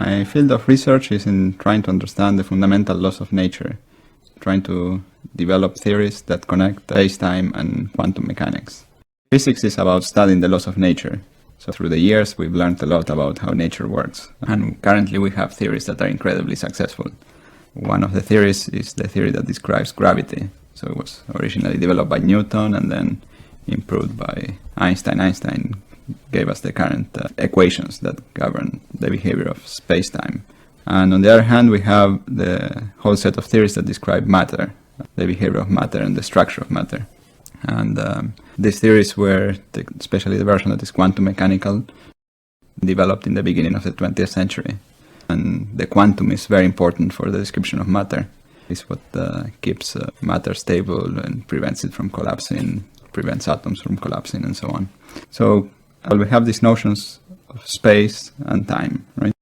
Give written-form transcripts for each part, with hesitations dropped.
My field of research is in trying to understand the fundamental laws of nature, trying to develop theories that connect spacetime and quantum mechanics. Physics is about studying the laws of nature. So through the years, we've learned a lot about how nature works. And currently we have theories that are incredibly successful. One of the theories is the theory that describes gravity. So it was originally developed by Newton and then improved by Einstein. Einstein gave us the current equations that govern the behavior of space-time. And on the other hand, we have the whole set of theories that describe matter, the behavior of matter and the structure of matter. And these theories were, especially the version that is quantum mechanical, developed in the beginning of the 20th century. And the quantum is very important for the description of matter. It's what keeps matter stable and prevents it from collapsing, prevents atoms from collapsing and so on. So we have these notions of space and time, right?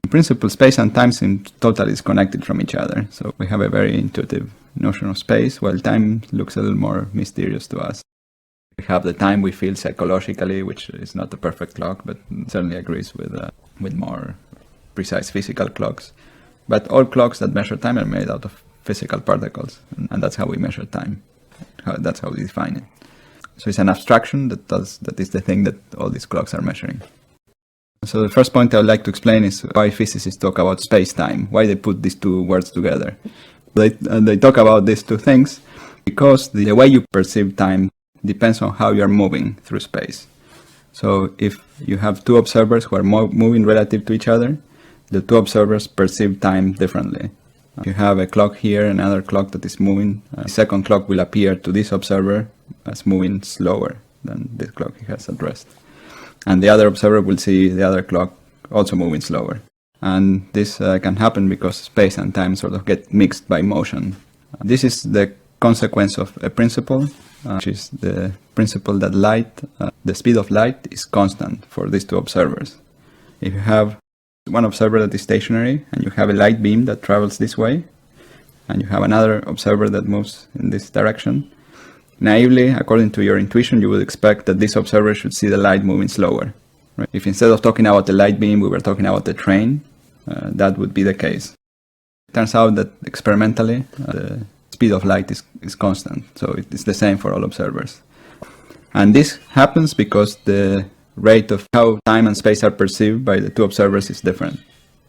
In principle, space and time seem totally disconnected from each other. So we have a very intuitive notion of space, while time looks a little more mysterious to us. We have the time we feel psychologically, which is not a perfect clock, but certainly agrees with more precise physical clocks. But all clocks that measure time are made out of physical particles, and that's how we measure time. That's how we define it. So it's an abstraction that is the thing that all these clocks are measuring. So the first point I would like to explain is why physicists talk about space-time, why they put these two words together. They talk about these two things because the way you perceive time depends on how you are moving through space. So if you have two observers who are moving relative to each other, the two observers perceive time differently. If you have a clock here, another clock that is moving, the second clock will appear to this observer as moving slower than the clock he has at rest. And the other observer will see the other clock also moving slower. And this can happen because space and time sort of get mixed by motion. This is the consequence of a principle, which is the principle that the speed of light is constant for these two observers. If you have one observer that is stationary and you have a light beam that travels this way, and you have another observer that moves in this direction, naively, according to your intuition, you would expect that this observer should see the light moving slower. Right? If instead of talking about the light beam, we were talking about the train, that would be the case. It turns out that experimentally, the speed of light is constant, so it's the same for all observers. And this happens because the rate of how time and space are perceived by the two observers is different.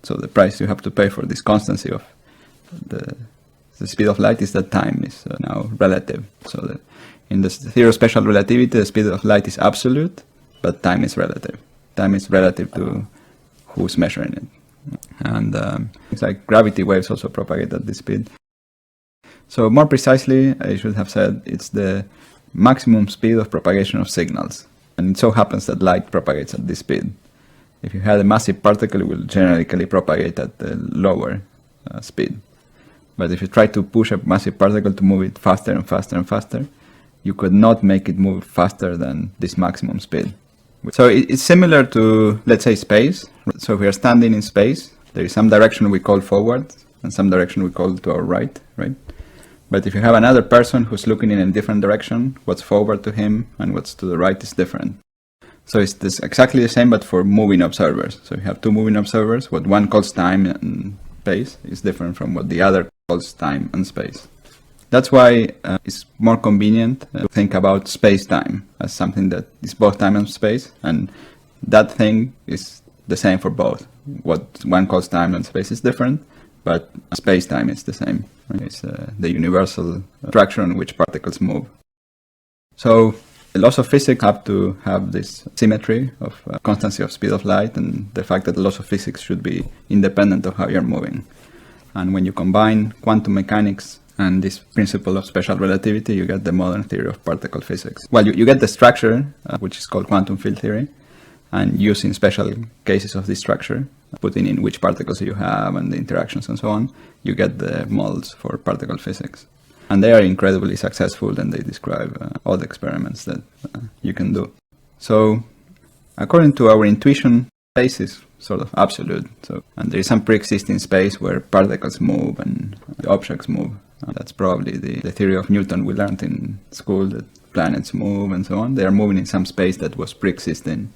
So the price you have to pay for this constancy of the speed of light is that time is now relative. So in the theory of special relativity, the speed of light is absolute, but time is relative. Time is relative to who's measuring it. And it's like gravity waves also propagate at this speed. So more precisely, I should have said it's the maximum speed of propagation of signals. And it so happens that light propagates at this speed. If you had a massive particle, it will generically propagate at a lower speed. But if you try to push a massive particle to move it faster and faster and faster, you could not make it move faster than this maximum speed. So it's similar to, let's say, space. So if we are standing in space, there is some direction we call forward and some direction we call to our right, right? But if you have another person who's looking in a different direction, what's forward to him and what's to the right is different. So it's exactly the same, but for moving observers. So you have two moving observers. What one calls time and space is different from what the other calls time and space. That's why it's more convenient to think about space-time as something that is both time and space, and that thing is the same for both. What one calls time and space is different, but space-time is the same. Right? It's the universal structure on which particles move. So the laws of physics have to have this symmetry of constancy of speed of light and the fact that the laws of physics should be independent of how you're moving. And when you combine quantum mechanics and this principle of special relativity, you get the modern theory of particle physics. Well, you get the structure, which is called quantum field theory, and using special cases of this structure, putting in which particles you have and the interactions and so on, you get the models for particle physics. And they are incredibly successful, and they describe all the experiments that you can do. So, according to our intuition, space is sort of absolute. And there is some pre-existing space where particles move and objects move. That's probably the theory of Newton we learned in school, that planets move and so on. They are moving in some space that was pre-existing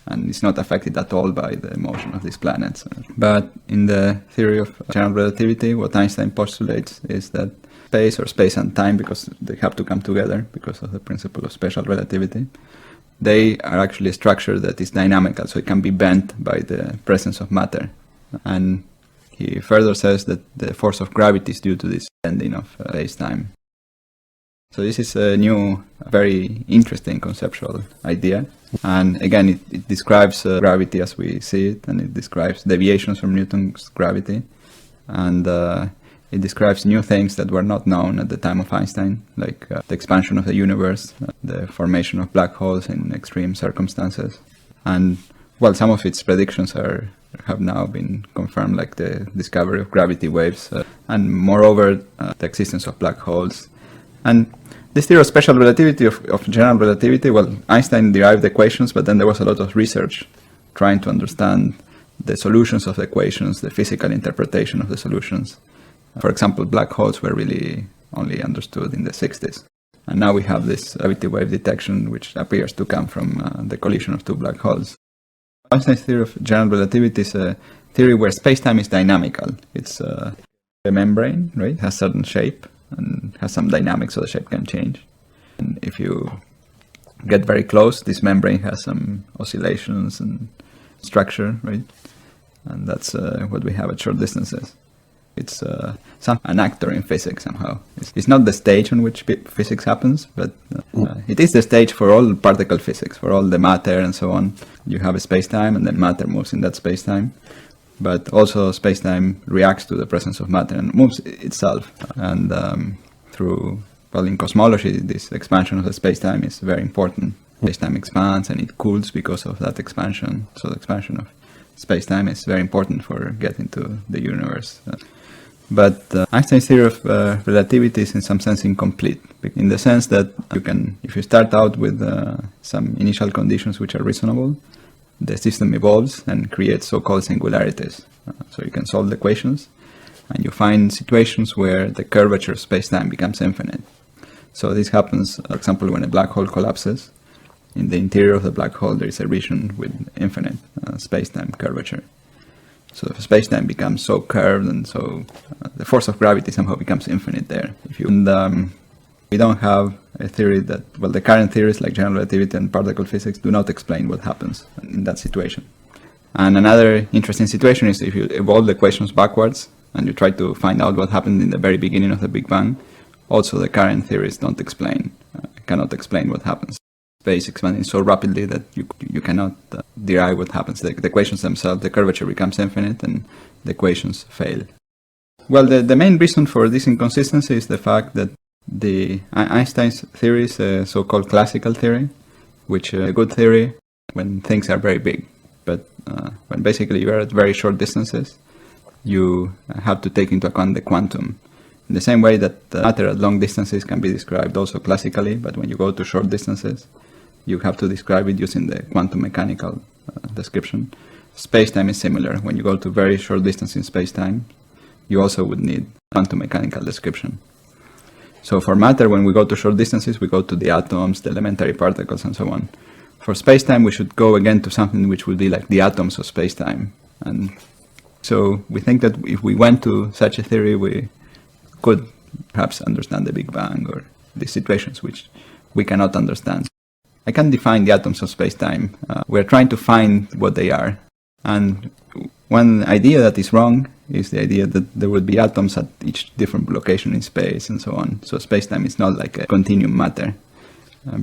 and it's not affected at all by the motion of these planets. But in the theory of general relativity, what Einstein postulates is that space or space and time, because they have to come together because of the principle of special relativity, they are actually a structure that is dynamical, so it can be bent by the presence of matter. And he further says that the force of gravity is due to this bending of space-time. So this is a new, very interesting conceptual idea. And again, it describes gravity as we see it, and it describes deviations from Newton's gravity. And it describes new things that were not known at the time of Einstein, like the expansion of the universe, the formation of black holes in extreme circumstances. And, well, some of its predictions have now been confirmed, like the discovery of gravity waves, and moreover, the existence of black holes. And this theory of special relativity, of general relativity, well, Einstein derived the equations, but then there was a lot of research trying to understand the solutions of the equations, the physical interpretation of the solutions. For example, black holes were really only understood in the 60s. And now we have this gravity wave detection, which appears to come from the collision of two black holes. Einstein's theory of general relativity is a theory where space-time is dynamical. It's a membrane, right? It has certain shape and has some dynamics, so the shape can change. And if you get very close, this membrane has some oscillations and structure, right? And that's what we have at short distances. It's an actor in physics somehow. It's not the stage on which physics happens, but it is the stage for all particle physics, for all the matter and so on. You have a space-time, and then matter moves in that space-time. But also space-time reacts to the presence of matter and moves itself. And in cosmology, this expansion of the space-time is very important. Space-time expands and it cools because of that expansion. So the expansion of space-time is very important for getting to the universe. But Einstein's theory of relativity is in some sense incomplete, in the sense that if you start out with some initial conditions which are reasonable, the system evolves and creates so-called singularities. So you can solve the equations, and you find situations where the curvature of space-time becomes infinite. So this happens, for example, when a black hole collapses. In the interior of the black hole, there is a region with infinite space-time curvature. So if space-time becomes so curved, and so the force of gravity somehow becomes infinite there. We don't have a theory that, well, the current theories like general relativity and particle physics do not explain what happens in that situation. And another interesting situation is if you evolve the equations backwards and you try to find out what happened in the very beginning of the Big Bang, also the current theories cannot explain what happens. Space expanding so rapidly that you cannot derive what happens. The equations themselves, the curvature becomes infinite and the equations fail. Well, the main reason for this inconsistency is the fact that Einstein's theory is a so-called classical theory, which is a good theory when things are very big. But when basically you are at very short distances, you have to take into account the quantum. In the same way that matter at long distances can be described also classically, but when you go to short distances, you have to describe it using the quantum mechanical description. Space-time is similar. When you go to very short distance in space-time, you also would need quantum mechanical description. So for matter, when we go to short distances, we go to the atoms, the elementary particles, and so on. For space-time, we should go again to something which would be like the atoms of space-time. And so we think that if we went to such a theory, we could perhaps understand the Big Bang or the situations which we cannot understand. I can define the atoms of space-time. We're trying to find what they are. And one idea that is wrong is the idea that there would be atoms at each different location in space and so on. So space-time is not like a continuum matter.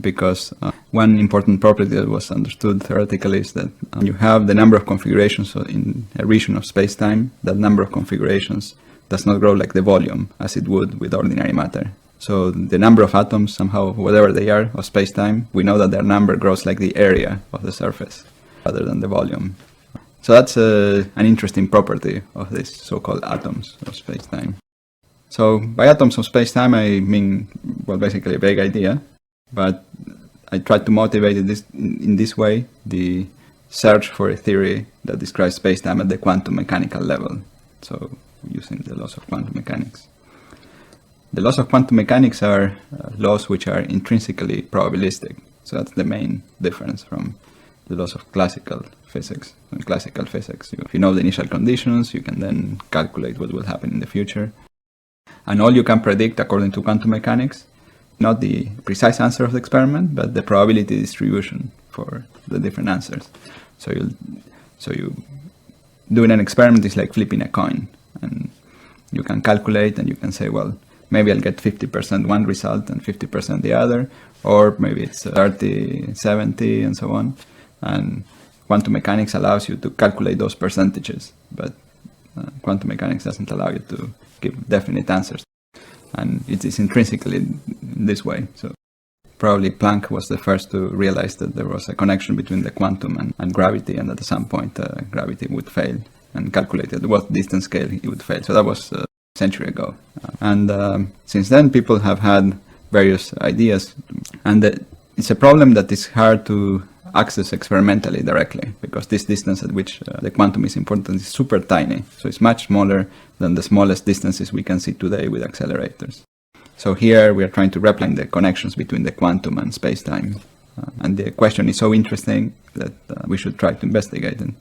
Because one important property that was understood theoretically is that you have the number of configurations in a region of space-time. That number of configurations does not grow like the volume as it would with ordinary matter. So the number of atoms, somehow, whatever they are, of space-time, we know that their number grows like the area of the surface rather than the volume. So that's an interesting property of these so-called atoms of space-time. So by atoms of space-time, I mean, well, basically a vague idea, but I tried to motivate in this way the search for a theory that describes space-time at the quantum mechanical level, so using the laws of quantum mechanics. The laws of quantum mechanics are laws which are intrinsically probabilistic, so that's the main difference from the laws of classical physics. In classical physics, if you know the initial conditions, you can then calculate what will happen in the future. And all you can predict according to quantum mechanics, not the precise answer of the experiment, but the probability distribution for the different answers. So you doing an experiment is like flipping a coin, and you can calculate and you can say, well, maybe I'll get 50% one result and 50% the other, or maybe it's 30, 70, and so on. And quantum mechanics allows you to calculate those percentages, but quantum mechanics doesn't allow you to give definite answers. And it is intrinsically in this way. So probably Planck was the first to realize that there was a connection between the quantum and gravity, and that at some point gravity would fail, and calculated what distance scale it would fail. So that was a century ago. And since then, people have had various ideas. And it's a problem that is hard to access experimentally directly, because this distance at which the quantum is important is super tiny. So it's much smaller than the smallest distances we can see today with accelerators. So here we are trying to replicate the connections between the quantum and space-time. And the question is so interesting that we should try to investigate it.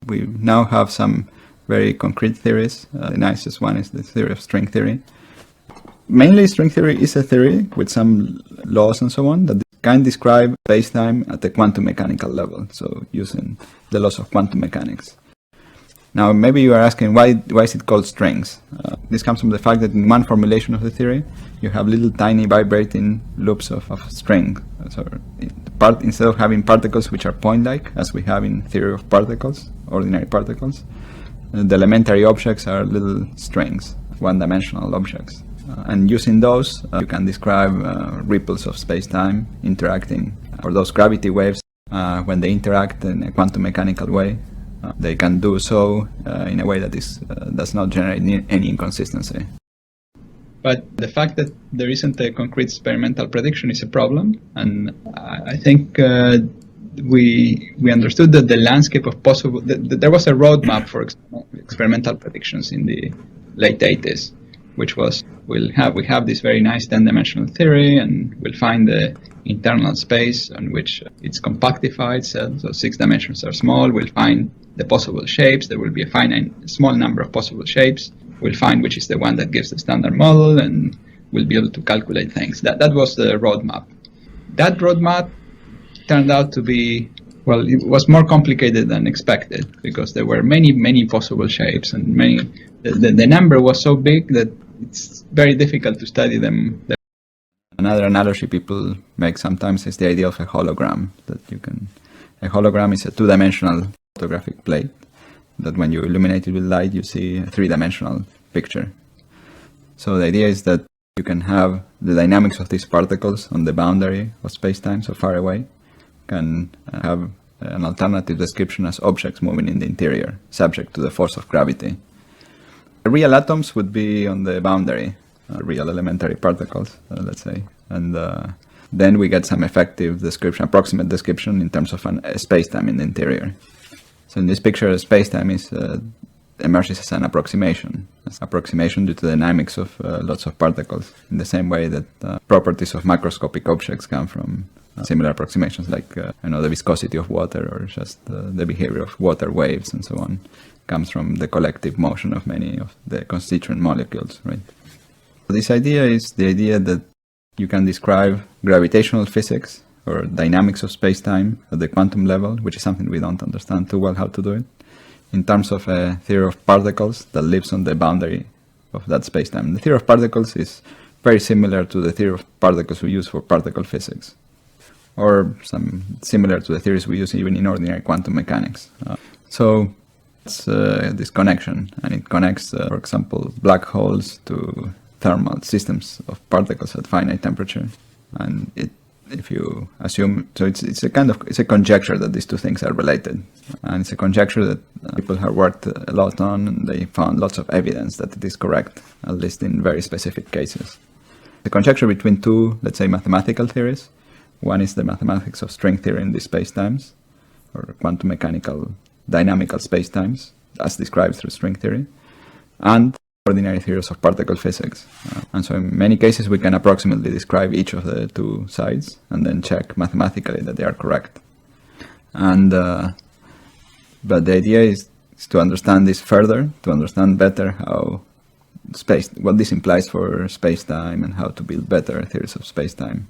We now have some very concrete theories. The nicest one is the theory of string theory. Mainly, string theory is a theory with some laws and so on that can describe space-time at the quantum mechanical level, so using the laws of quantum mechanics. Now, maybe you are asking, why is it called strings? This comes from the fact that in one formulation of the theory, you have little tiny vibrating loops of string. So instead of having particles which are point-like, as we have in theory of particles, ordinary particles, the elementary objects are little strings, one-dimensional objects. And using those, you can describe ripples of space-time interacting, or those gravity waves, when they interact in a quantum mechanical way, they can do so in a way that does not generate any inconsistency. But the fact that there isn't a concrete experimental prediction is a problem, and I think we understood that the landscape of possible, that there was a roadmap for experimental predictions in the late 80s, which was, we have this very nice 10-dimensional theory, and we'll find the internal space on which it's compactified, so 6 dimensions are small. We'll find the possible shapes. There will be a finite, small number of possible shapes. We'll find which is the one that gives the standard model, and we'll be able to calculate things. That was the roadmap. That roadmap turned out to be, well, it was more complicated than expected, because there were many possible shapes, and the number was so big that it's very difficult to study them. Another analogy people make sometimes is the idea of a hologram. A hologram is a 2-dimensional photographic plate that when you illuminate it with light, you see a 3-dimensional picture. So the idea is that you can have the dynamics of these particles on the boundary of space-time, so far away, can have an alternative description as objects moving in the interior, subject to the force of gravity. Real atoms would be on the boundary, real elementary particles, let's say, and then we get some effective description, approximate description in terms of a space-time in the interior. So in this picture, space-time emerges as an approximation due to the dynamics of lots of particles, in the same way that properties of macroscopic objects come from similar approximations, like the viscosity of water, or just the behavior of water waves and so on, comes from the collective motion of many of the constituent molecules, right? This idea is the idea that you can describe gravitational physics or dynamics of space-time at the quantum level, which is something we don't understand too well how to do it, in terms of a theory of particles that lives on the boundary of that space-time. The theory of particles is very similar to the theory of particles we use for particle physics, or similar to the theories we use even in ordinary quantum mechanics. So it's this connection, and it connects, for example, black holes to thermal systems of particles at finite temperature. And if you assume, so it's a conjecture that these two things are related, and it's a conjecture that people have worked a lot on, and they found lots of evidence that it is correct, at least in very specific cases. The conjecture between two, let's say, mathematical theories. One is the mathematics of string theory in these spacetimes, or quantum mechanical dynamical spacetimes, as described through string theory, and ordinary theories of particle physics. And so in many cases we can approximately describe each of the two sides and then check mathematically that they are correct. And but the idea is to understand this further, to understand better how what this implies for space-time and how to build better theories of space-time.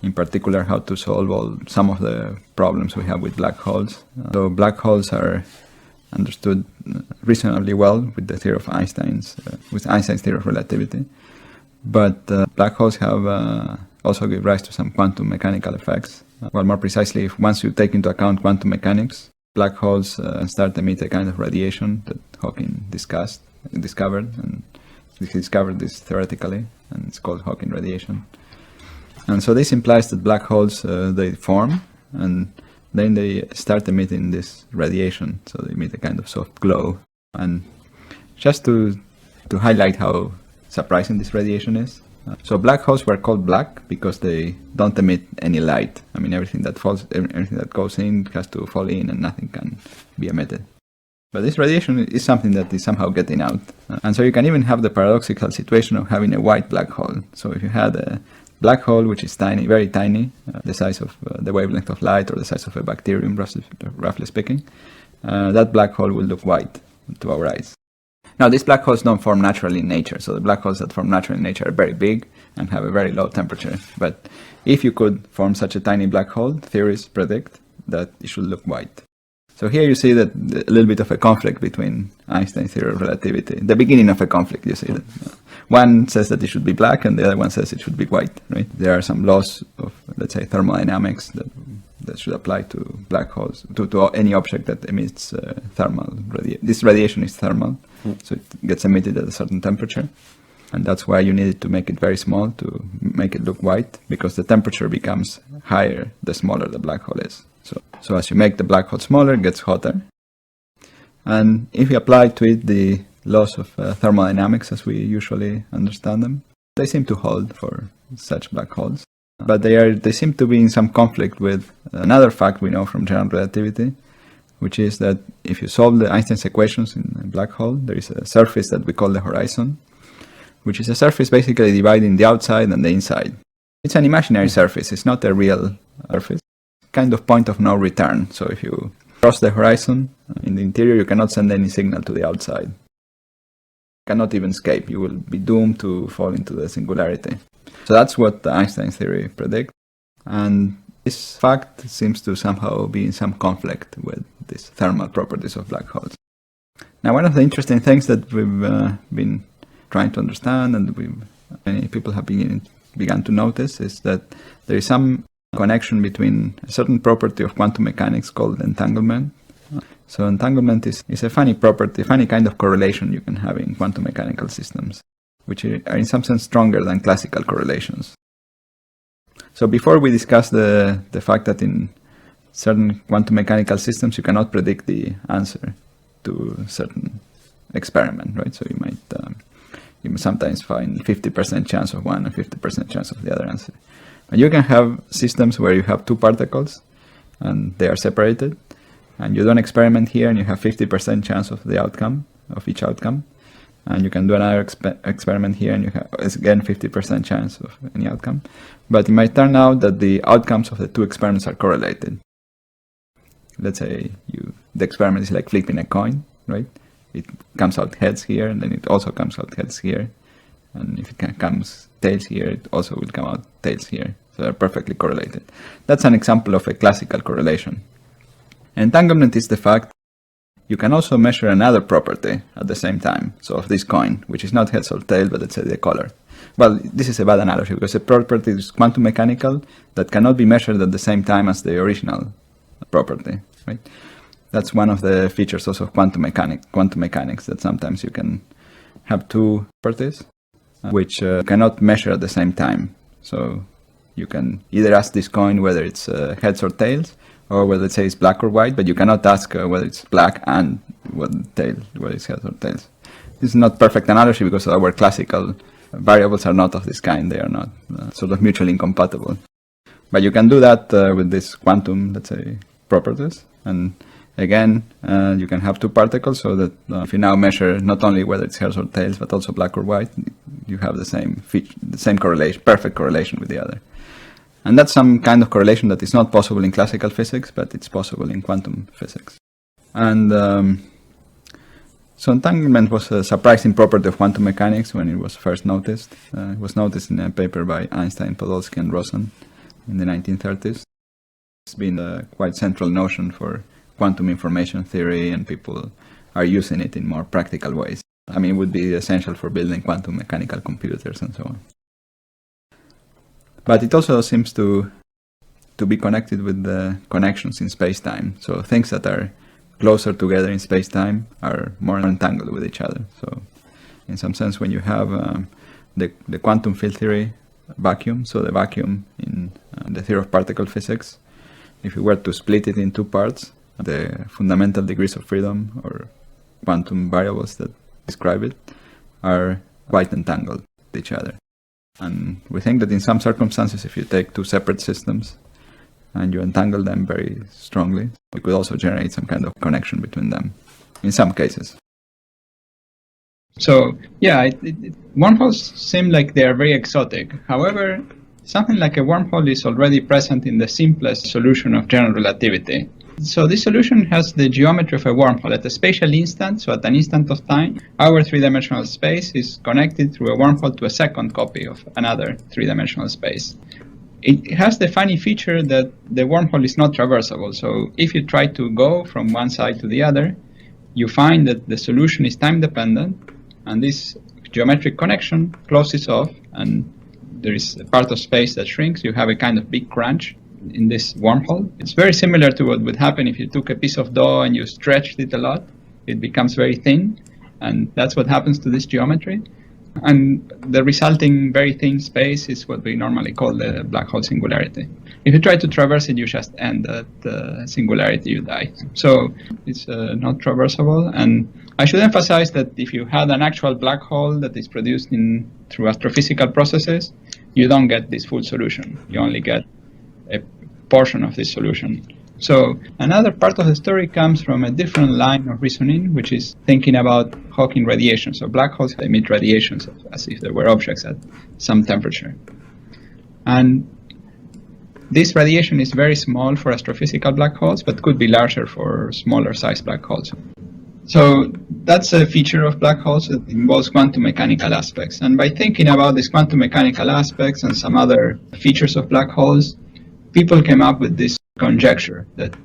In particular, how to solve some of the problems we have with black holes. So black holes are understood reasonably well with the theory of with Einstein's theory of relativity. But black holes have also give rise to some quantum mechanical effects. Well, more precisely, once you take into account quantum mechanics, black holes start to emit a kind of radiation that Hawking discovered, and he discovered this theoretically, and it's called Hawking radiation. And so this implies that black holes, they form, and then they start emitting this radiation, so they emit a kind of soft glow. And just to highlight how surprising this radiation is, so black holes were called black because they don't emit any light. I mean, everything that goes in has to fall in, and nothing can be emitted. But this radiation is something that is somehow getting out. And so you can even have the paradoxical situation of having a white black hole. So if you had a black hole which is tiny, very tiny, the size of the wavelength of light or the size of a bacterium, roughly speaking, that black hole will look white to our eyes. Now, these black holes don't form naturally in nature. So the black holes that form naturally in nature are very big and have a very low temperature. But if you could form such a tiny black hole, theories predict that it should look white. So here you see that a little bit of a conflict between Einstein's theory of relativity. The beginning of a conflict, you see that. One says that it should be black and the other one says it should be white, right? There are some laws of, let's say, thermodynamics that should apply to black holes, to any object that emits thermal radiation. This radiation is thermal, so it gets emitted at a certain temperature. And that's why you need to make it very small to make it look white, because the temperature becomes higher the smaller the black hole is. So as you make the black hole smaller, it gets hotter. And if you apply to it the laws of thermodynamics as we usually understand them, they seem to hold for such black holes. But they seem to be in some conflict with another fact we know from general relativity, which is that if you solve the Einstein's equations in a black hole, there is a surface that we call the horizon, which is a surface basically dividing the outside and the inside. It's an imaginary surface, it's not a real surface. Kind of point of no return. So if you cross the horizon in the interior, you cannot send any signal to the outside. You cannot even escape. You will be doomed to fall into the singularity. So that's what Einstein's theory predicts. And this fact seems to somehow be in some conflict with these thermal properties of black holes. Now, one of the interesting things that we've been trying to understand, and many people have begun to notice, is that there is some connection between a certain property of quantum mechanics called entanglement. So entanglement is a funny property, funny kind of correlation you can have in quantum mechanical systems, which are in some sense stronger than classical correlations. So before we discuss the fact that in certain quantum mechanical systems you cannot predict the answer to a certain experiment, right? So you might sometimes find 50% chance of one and 50% chance of the other answer. And you can have systems where you have two particles and they are separated, and you do an experiment here and you have 50% chance of the outcome, of each outcome, and you can do another experiment here and you have, again, 50% chance of any outcome. But it might turn out that the outcomes of the two experiments are correlated. Let's say the experiment is like flipping a coin, right? It comes out heads here, and then it also comes out heads here. And if it comes tails here, it also will come out tails here. So they're perfectly correlated. That's an example of a classical correlation. Entanglement is the fact you can also measure another property at the same time. So of this coin, which is not heads or tails, but let's say the color. Well, this is a bad analogy because a property is quantum mechanical that cannot be measured at the same time as the original property, right? That's one of the features also of quantum mechanics, that sometimes you can have two properties which cannot measure at the same time. So you can either ask this coin whether it's heads or tails, or whether let's say it's black or white, but you cannot ask whether it's black and whether it's heads or tails. This is not perfect analogy because our classical variables are not of this kind. They are not sort of mutually incompatible. But you can do that with these quantum, let's say, properties. And again, you can have two particles, so that if you now measure not only whether it's heads or tails, but also black or white, you have the same correlation, perfect correlation with the other. And that's some kind of correlation that is not possible in classical physics, but it's possible in quantum physics. And so entanglement was a surprising property of quantum mechanics when it was first noticed. It was noticed in a paper by Einstein, Podolsky, and Rosen in the 1930s. It's been a quite central notion for quantum information theory, and people are using it in more practical ways. I mean, it would be essential for building quantum mechanical computers and so on. But it also seems to be connected with the connections in space-time. So things that are closer together in space-time are more entangled with each other. So in some sense, when you have the quantum field theory vacuum, so the vacuum in the theory of particle physics, if you were to split it in two parts, the fundamental degrees of freedom, or quantum variables that describe it, are quite entangled with each other. And we think that in some circumstances, if you take two separate systems and you entangle them very strongly, you could also generate some kind of connection between them, in some cases. So, yeah, wormholes seem like they are very exotic. However, something like a wormhole is already present in the simplest solution of general relativity. So this solution has the geometry of a wormhole. At a spatial instant, so at an instant of time, our three-dimensional space is connected through a wormhole to a second copy of another three-dimensional space. It has the funny feature that the wormhole is not traversable. So if you try to go from one side to the other, you find that the solution is time-dependent, and this geometric connection closes off, and there is a part of space that shrinks. You have a kind of big crunch in this wormhole. It's very similar to what would happen if you took a piece of dough and you stretched it a lot. It becomes very thin, and that's what happens to this geometry. And the resulting very thin space is what we normally call the black hole singularity. If you try to traverse it, you just end at the singularity, you die. So it's not traversable. And I should emphasize that if you had an actual black hole that is produced through astrophysical processes, you don't get this full solution. You only get a portion of this solution. So another part of the story comes from a different line of reasoning, which is thinking about Hawking radiation. So black holes emit radiations as if there were objects at some temperature. And this radiation is very small for astrophysical black holes, but could be larger for smaller sized black holes. So that's a feature of black holes that involves quantum mechanical aspects. And by thinking about these quantum mechanical aspects and some other features of black holes, people came up with this conjecture that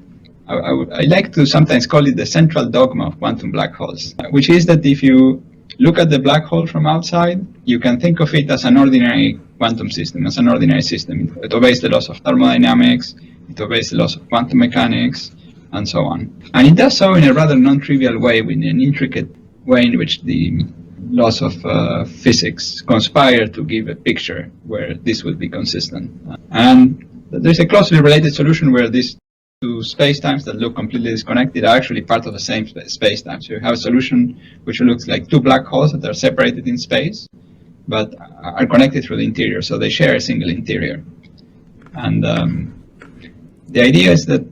I like to sometimes call it the central dogma of quantum black holes, which is that if you look at the black hole from outside, you can think of it as an ordinary quantum system, as an ordinary system. It obeys the laws of thermodynamics, it obeys the laws of quantum mechanics, and so on. And it does so in a rather non-trivial way, in an intricate way in which the laws of physics conspire to give a picture where this would be consistent. And there's a closely related solution where these two spacetimes that look completely disconnected are actually part of the same spacetime. So you have a solution which looks like two black holes that are separated in space, but are connected through the interior, so they share a single interior. And the idea is that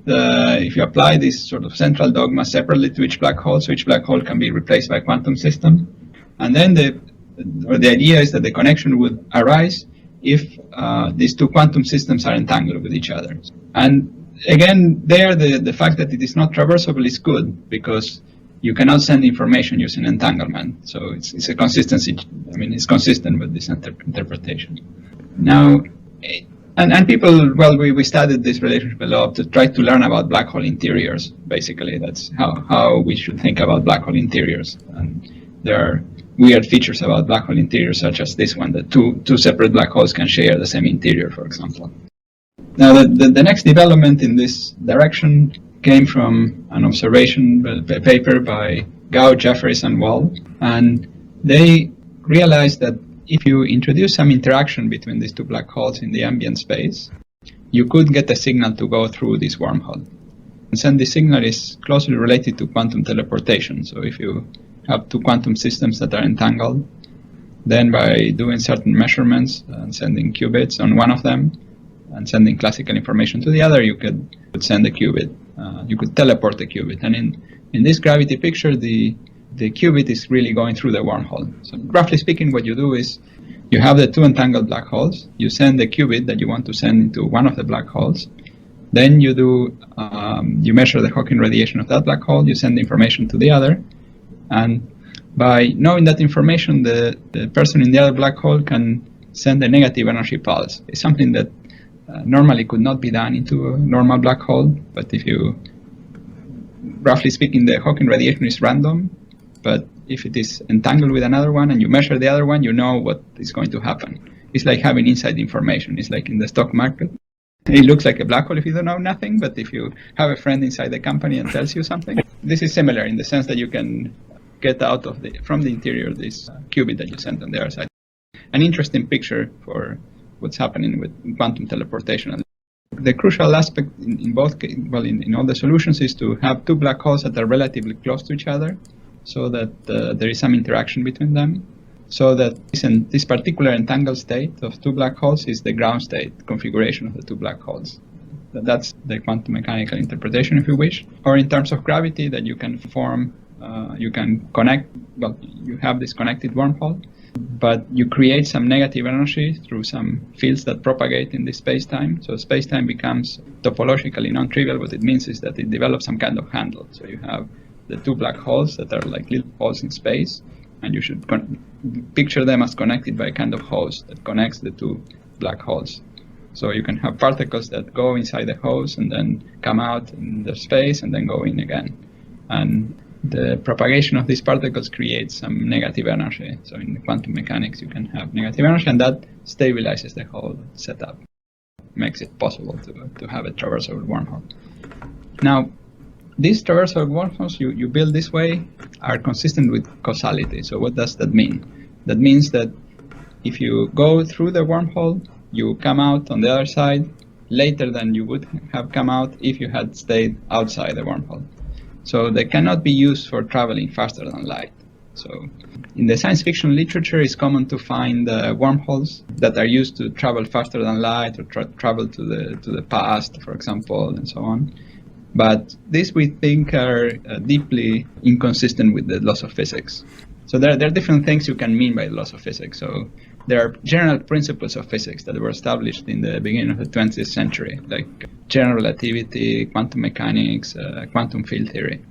if you apply this sort of central dogma separately to each black hole, so each black hole can be replaced by a quantum system, and then the idea is that the connection would arise if these two quantum systems are entangled with each other. And again, there the fact that it is not traversable is good, because you cannot send information using entanglement. So it's a consistency. I mean, it's consistent with this interpretation. Now, and people, well, we studied this relationship a lot to try to learn about black hole interiors. Basically, that's how we should think about black hole interiors. And there are weird features about black hole interiors, such as this one, that two separate black holes can share the same interior, for example. Now, the next development in this direction came from an observation paper by Gao, Jeffries, and Wall. And they realized that if you introduce some interaction between these two black holes in the ambient space, you could get a signal to go through this wormhole. And this signal is closely related to quantum teleportation. So if you have two quantum systems that are entangled, then by doing certain measurements and sending qubits on one of them and sending classical information to the other, you could send a qubit. You could teleport a qubit. And in this gravity picture, the the qubit is really going through the wormhole. So roughly speaking, what you do is you have the two entangled black holes. You send the qubit that you want to send into one of the black holes. Then you measure the Hawking radiation of that black hole. You send the information to the other, and by knowing that information, the person in the other black hole can send a negative energy pulse. It's something that normally could not be done into a normal black hole, but roughly speaking, the Hawking radiation is random, but if it is entangled with another one and you measure the other one, you know what is going to happen. It's like having inside information. It's like in the stock market. It looks like a black hole if you don't know nothing, but if you have a friend inside the company and tells you something, this is similar in the sense that you can get out from the interior this qubit that you sent on the other side. An interesting picture for what's happening with quantum teleportation. The crucial aspect in all the solutions is to have two black holes that are relatively close to each other, so that there is some interaction between them, so that this particular entangled state of two black holes is the ground state configuration of the two black holes. That's the quantum mechanical interpretation, if you wish. Or in terms of gravity, that you can you have this connected wormhole, but you create some negative energy through some fields that propagate in this space-time. So space-time becomes topologically non-trivial. What it means is that it develops some kind of handle. So you have the two black holes that are like little holes in space, and you should picture them as connected by a kind of hose that connects the two black holes. So you can have particles that go inside the hose and then come out in the space and then go in again. And the propagation of these particles creates some negative energy. So in quantum mechanics, you can have negative energy, and that stabilizes the whole setup, makes it possible to have a traversal wormhole. Now, these traversal wormholes you build this way are consistent with causality. So what does that mean? That means that if you go through the wormhole, you come out on the other side later than you would have come out if you had stayed outside the wormhole. So they cannot be used for traveling faster than light. So in the science fiction literature, it's common to find wormholes that are used to travel faster than light, or travel to the past, for example, and so on. But these we think are deeply inconsistent with the laws of physics. So there are different things you can mean by the laws of physics. So there are general principles of physics that were established in the beginning of the 20th century, like general relativity, quantum mechanics, quantum field theory.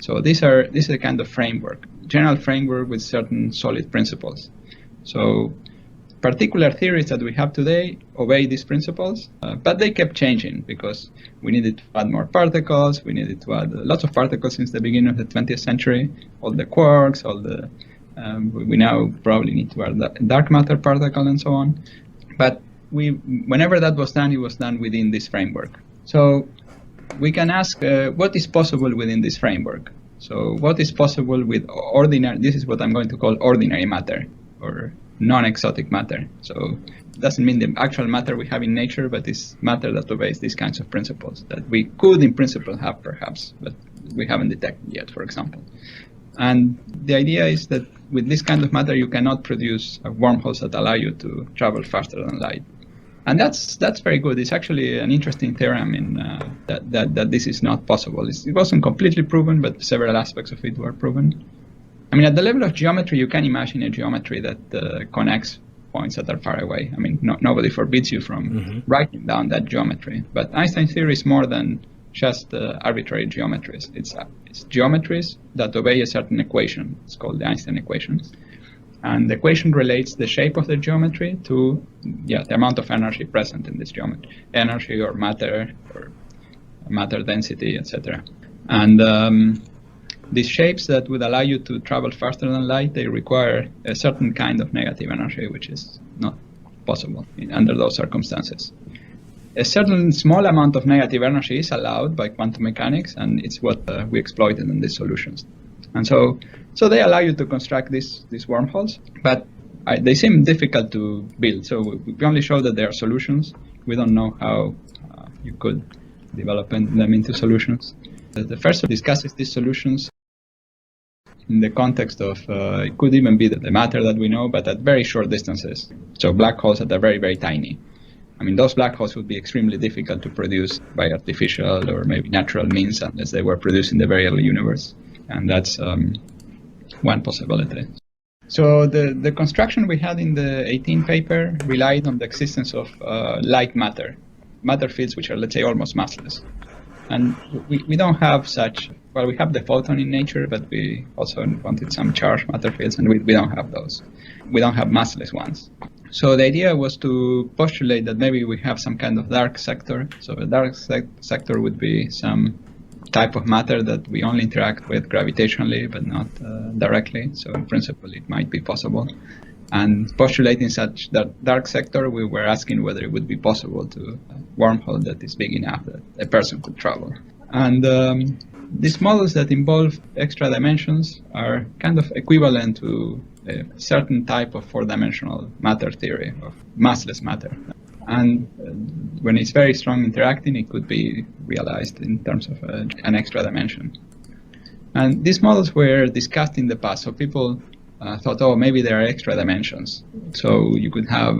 So this is a kind of framework, general framework with certain solid principles. So particular theories that we have today obey these principles, but they kept changing because we needed to add more particles. We needed to add lots of particles since the beginning of the 20th century, all the quarks, we now probably need to add dark matter particle and so on. But whenever that was done, it was done within this framework. So we can ask what is possible within this framework. So what is possible with this is what I'm going to call ordinary matter, or non-exotic matter. So it doesn't mean the actual matter we have in nature, but it's matter that obeys these kinds of principles that we could in principle have perhaps, but we haven't detected yet, for example. And the idea is that with this kind of matter, you cannot produce wormholes that allow you to travel faster than light. And that's very good. It's actually an interesting theorem that this is not possible. It wasn't completely proven, but several aspects of it were proven. I mean, at the level of geometry, you can imagine a geometry that connects points that are far away. I mean, nobody forbids you from writing down that geometry. But Einstein's theory is more than just arbitrary geometries. It's geometries that obey a certain equation. It's called the Einstein equation. And the equation relates the shape of the geometry to the amount of energy present in this geometry, energy or matter density, etc. And these shapes that would allow you to travel faster than light, they require a certain kind of negative energy, which is not possible under those circumstances. A certain small amount of negative energy is allowed by quantum mechanics, and it's what we exploited in these solutions. And so they allow you to construct these wormholes, but they seem difficult to build. So we only show that they are solutions. We don't know how you could develop them into solutions. The first discusses these solutions in the context of it could even be the matter that we know, but at very short distances. So black holes that are very, very tiny. I mean, those black holes would be extremely difficult to produce by artificial or maybe natural means unless they were produced in the very early universe. And that's one possibility. So the construction we had in the 18 paper relied on the existence of light matter fields which are, let's say, almost massless. And we don't have such, well, we have the photon in nature, but we also wanted some charged matter fields, and we don't have those. We don't have massless ones. So the idea was to postulate that maybe we have some kind of dark sector. So a dark sector would be some type of matter that we only interact with gravitationally, but not directly. So in principle, it might be possible. And postulating such that dark sector, we were asking whether it would be possible to wormhole that is big enough that a person could travel. And these models that involve extra dimensions are kind of equivalent to a certain type of four-dimensional matter theory, of massless matter. And when it's very strong interacting, it could be realized in terms of an extra dimension. And these models were discussed in the past, so people thought, oh, maybe there are extra dimensions. So you could have,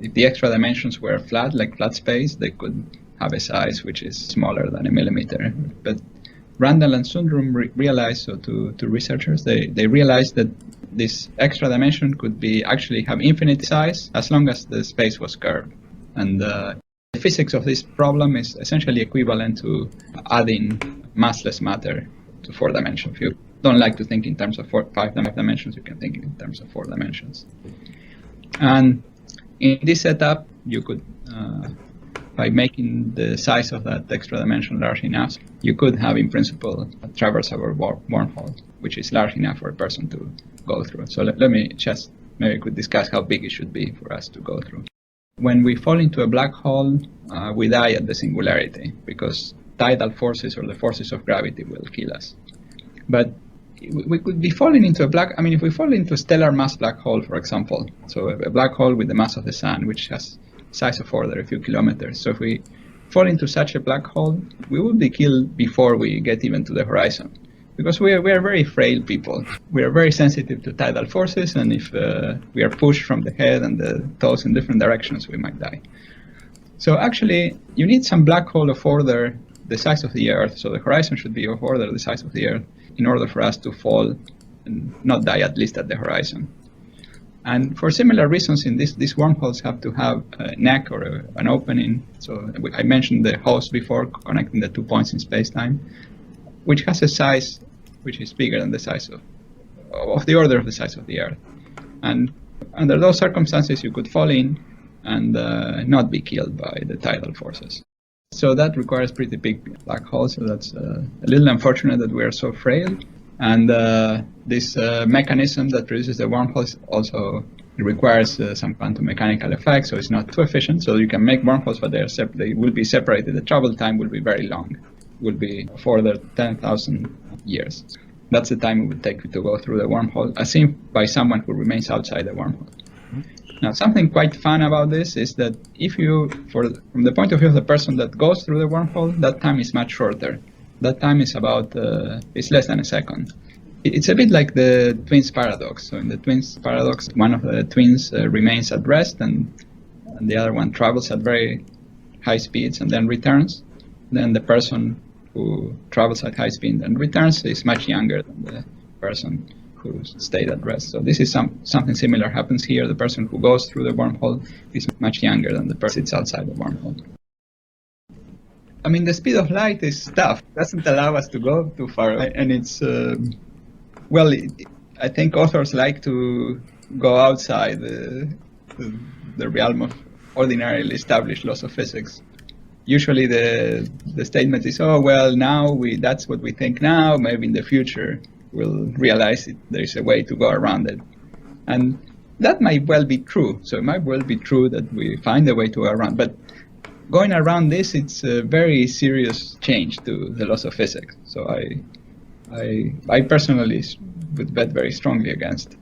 if the extra dimensions were flat, like flat space, they could have a size which is smaller than a millimeter. But Randall and Sundrum realized, so to researchers, they realized that this extra dimension could be actually have infinite size as long as the space was curved. And the physics of this problem is essentially equivalent to adding massless matter to 4 dimensions. If you don't like to think in terms of 5 dimensions, you can think in terms of 4 dimensions. And in this setup, you could, by making the size of that extra dimension large enough, you could have, in principle, a traversable wormhole, which is large enough for a person to go through. So let me just, maybe we could discuss how big it should be for us to go through. When we fall into a black hole, we die at the singularity because tidal forces or the forces of gravity will kill us. But we could be falling into if we fall into a stellar mass black hole, for example, so a black hole with the mass of the sun, which has size of order a few kilometers. So if we fall into such a black hole, we will be killed before we get even to the horizon. Because we are very frail people. We are very sensitive to tidal forces, and if we are pushed from the head and the toes in different directions, we might die. So actually, you need some black hole of order the size of the Earth, so the horizon should be of order the size of the Earth, in order for us to fall and not die, at least at the horizon. And for similar reasons, in these wormholes have to have a neck or an opening. So I mentioned the host before, connecting the 2 points in space-time, which has a size which is bigger than the size of the order of the size of the Earth. And under those circumstances, you could fall in and not be killed by the tidal forces. So that requires pretty big black holes, so that's a little unfortunate that we are so frail. And this mechanism that produces the wormholes also requires some quantum mechanical effects, so it's not too efficient. So you can make wormholes, but they will be separated. The travel time will be very long. Will be for the 10,000 years. That's the time it would take to go through the wormhole, as seen by someone who remains outside the wormhole. Now, something quite fun about this is that if you, from the point of view of the person that goes through the wormhole, that time is much shorter. That time is it's less than a second. It's a bit like the twins paradox. So in the twins paradox, one of the twins remains at rest and the other one travels at very high speeds and then returns. Then the person who travels at high speed and returns is much younger than the person who stayed at rest. So this is something similar happens here. The person who goes through the wormhole is much younger than the person who sits outside the wormhole. I mean, the speed of light is tough. It doesn't allow us to go too far. And it's, I think authors like to go outside the realm of ordinarily established laws of physics. Usually the statement is, oh, well, now that's what we think now. Maybe in the future we'll realize there is a way to go around it. And that might well be true. So it might well be true that we find a way to go around. But going around this, it's a very serious change to the laws of physics. So I personally would bet very strongly against